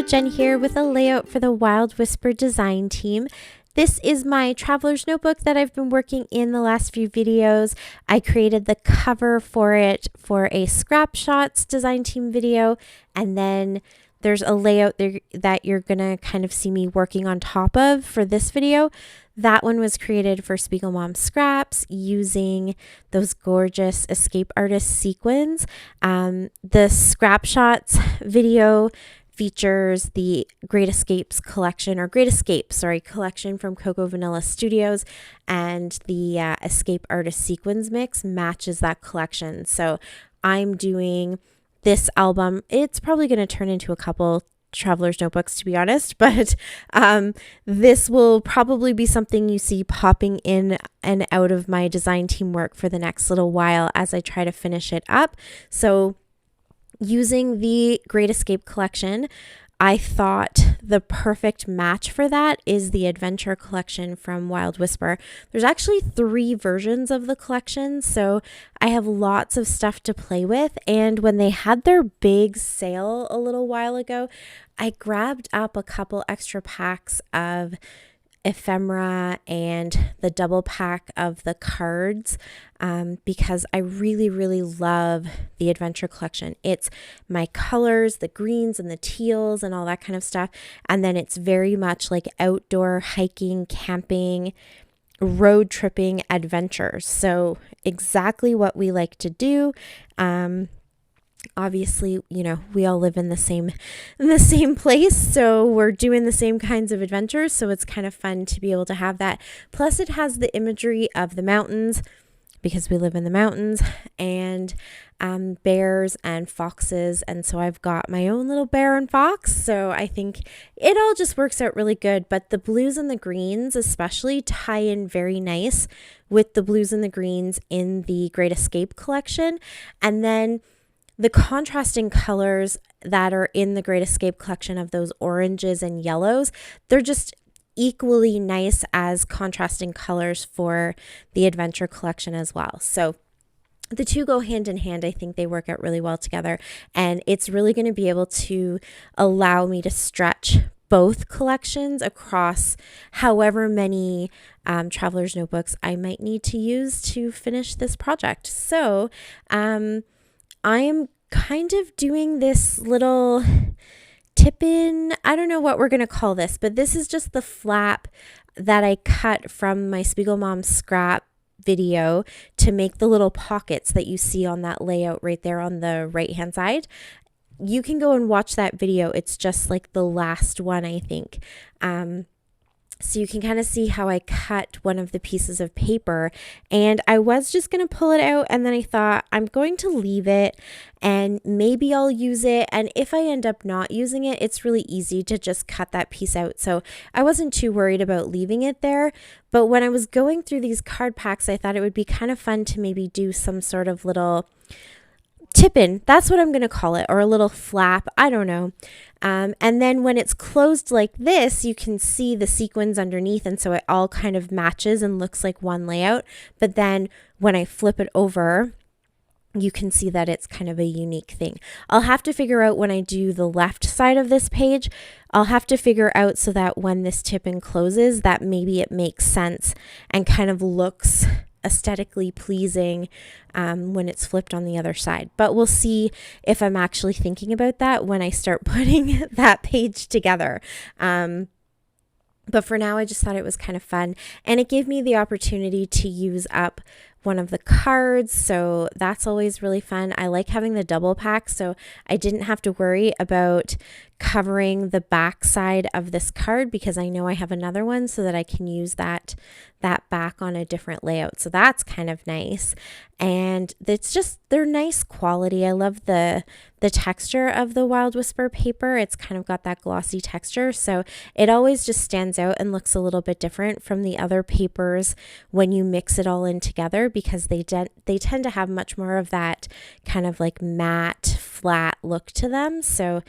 Jen here with a layout for the Wild Whisper design team. This is my traveler's notebook that I've been working in the last few videos. I created the cover for it for a Scrap Shots design team video, and then there's a layout there that you're gonna kind of see me working on top of for this video. That one was created for Spiegel Mom Scraps using those gorgeous Escape Artist sequins. The Scrap Shots video features the Great Escapes collection, or Great Escapes, collection from Cocoa Vanilla Studios, and the Escape Artist sequins mix matches that collection. So I'm doing this album. It's probably going to turn into a couple traveler's notebooks, to be honest, but this will probably be something you see popping in and out of my design team work for the next little while as I try to finish it up. So using the Great Escape collection, I thought the perfect match for that is the Adventure collection from Wild Whisper. There's actually 3 versions of the collection, so I have lots of stuff to play with. And when they had their big sale a little while ago, I grabbed up a couple extra packs of ephemera and the double pack of the cards because I really love the Adventure collection. It's my colors, the greens and the teals and all that kind of stuff, and then it's very much like outdoor hiking, camping, road tripping adventures. So exactly what we like to do. Obviously, we all live in the same place, so we're doing the same kinds of adventures, so it's kind of fun to be able to have that. Plus it has the imagery of the mountains, because we live in the mountains, and bears and foxes, and so I've got my own little bear and fox, so I think it all just works out really good. But the blues and the greens especially tie in very nice with the blues and the greens in the Great Escape collection, and then the contrasting colors that are in the Great Escape collection of those oranges and yellows, they're just equally nice as contrasting colors for the Adventure collection as well. So the two go hand in hand. I think they work out really well together, and it's really going to be able to allow me to stretch both collections across however many traveler's notebooks I might need to use to finish this project. So I am kind of doing this little tip-in, I don't know what we're going to call this, but this is just the flap that I cut from my Spiegel Mom Scrap video to make the little pockets that you see on that layout right there on the right-hand side. You can go and watch that video. It's just like the last one, I think. So you can kind of see how I cut one of the pieces of paper, and I was just going to pull it out, and then I thought I'm going to leave it and maybe I'll use it. And if I end up not using it, it's really easy to just cut that piece out. So I wasn't too worried about leaving it there. But when I was going through these card packs, I thought it would be kind of fun to maybe do some sort of little tip-in, that's what I'm going to call it, or a little flap, I don't know. And then when it's closed like this, you can see the sequins underneath, and so it all kind of matches and looks like one layout. But then when I flip it over, you can see that it's kind of a unique thing. I'll have to figure out when I do the left side of this page, I'll have to figure out so that when this tip-in closes, that maybe it makes sense and kind of looks aesthetically pleasing when it's flipped on the other side. But we'll see if I'm actually thinking about that when I start putting that page together. But for now, I just thought it was kind of fun, and it gave me the opportunity to use up one of the cards, so that's always really fun. I like having the double pack, so I didn't have to worry about covering the back side of this card because I know I have another one so that I can use that back on a different layout. So that's kind of nice, and it's just, they're nice quality. I love the texture of the Wild Whisper paper. It's kind of got that glossy texture, so it always just stands out and looks a little bit different from the other papers when you mix it all in together, because they tend to have much more of that kind of like matte flat look to them. So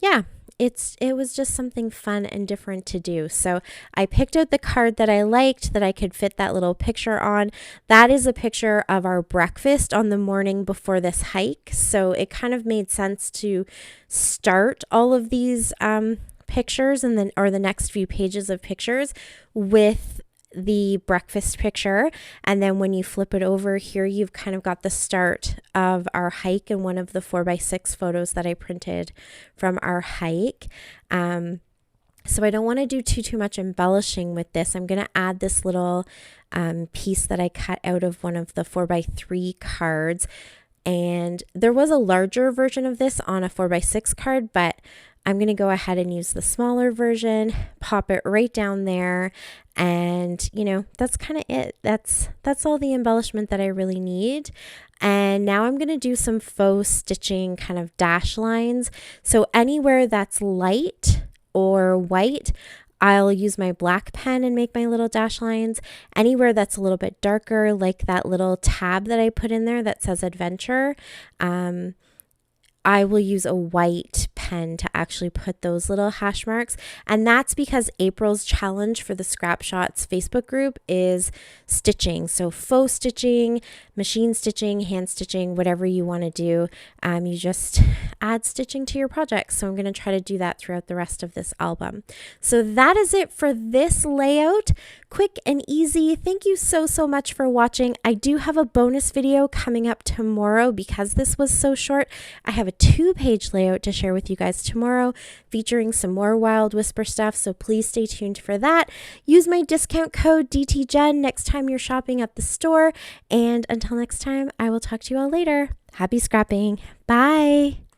yeah, it was just something fun and different to do. So I picked out the card that I liked, that I could fit that little picture on. That is a picture of our breakfast on the morning before this hike. So it kind of made sense to start all of these pictures and then, or the next few pages of pictures, with the breakfast picture. And then when you flip it over here, you've kind of got the start of our hike and one of the 4x6 photos that I printed from our hike. So I don't want to do too much embellishing with this. I'm going to add this little piece that I cut out of one of the 4x3 cards. And there was a larger version of this on a 4x6 card, but I'm going to go ahead and use the smaller version, pop it right down there. And, you know, that's kind of it. That's all the embellishment that I really need. And now I'm going to do some faux stitching kind of dash lines. So anywhere that's light or white, I'll use my black pen and make my little dash lines. Anywhere that's a little bit darker, like that little tab that I put in there that says adventure, I will use a white pen to actually put those little hash marks. And that's because April's challenge for the Scrap Shots Facebook group is stitching. So faux stitching, machine stitching, hand stitching, whatever you want to do. You just add stitching to your project. So I'm going to try to do that throughout the rest of this album. So that is it for this layout. Quick and easy. Thank you so much for watching. I do have a bonus video coming up tomorrow because this was so short. I have a 2-page layout to share with you guys tomorrow, featuring some more Wild Whisper stuff, so please stay tuned for that. Use my discount code DTGen next time you're shopping at the store, and until next time, I will talk to you all later. Happy scrapping. Bye!